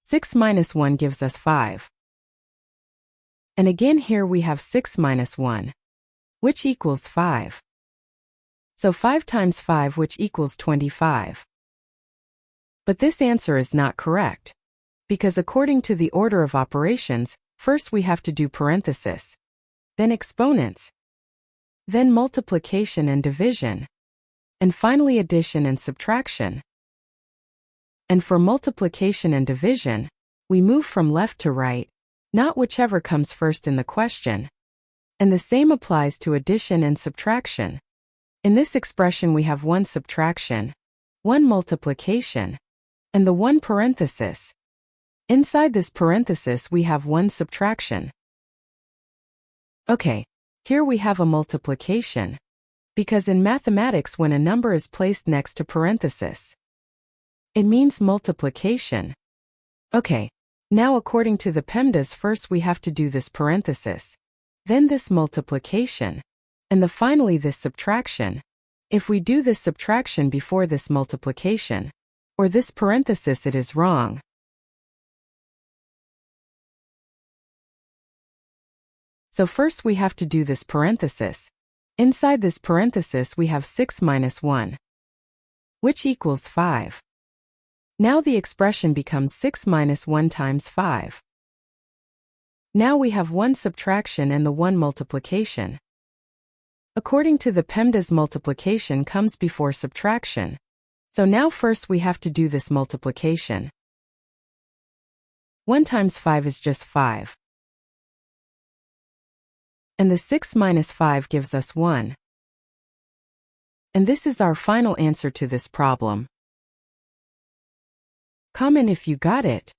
6 minus 1 gives us 5. And again here we have 6 minus 1, which equals 5. So 5 times 5, which equals 25. But this answer is not correct, because according to the order of operations, first we have to do parenthesis, then exponents, then multiplication and division, and finally addition and subtraction. And for multiplication and division, we move from left to right, not whichever comes first in the question. And the same applies to addition and subtraction. In this expression we have one subtraction, one multiplication, and the one parenthesis. Inside this parenthesis we have one subtraction. Okay, here we have a multiplication, because in mathematics when a number is placed next to parenthesis, it means multiplication. Okay, now according to the PEMDAS, first we have to do this parenthesis, then this multiplication, and finally this subtraction. If we do this subtraction before this multiplication, or this parenthesis, it is wrong. So first we have to do this parenthesis. Inside this parenthesis we have 6 minus 1, which equals 5. Now the expression becomes 6 minus 1 times 5. Now we have one subtraction and the one multiplication. According to the PEMDAS, multiplication comes before subtraction. So now first we have to do this multiplication. 1 times 5 is just 5. And the 6 minus 5 gives us 1. And this is our final answer to this problem. Comment if you got it.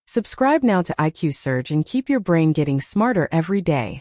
Subscribe now to IQ Surge and keep your brain getting smarter every day.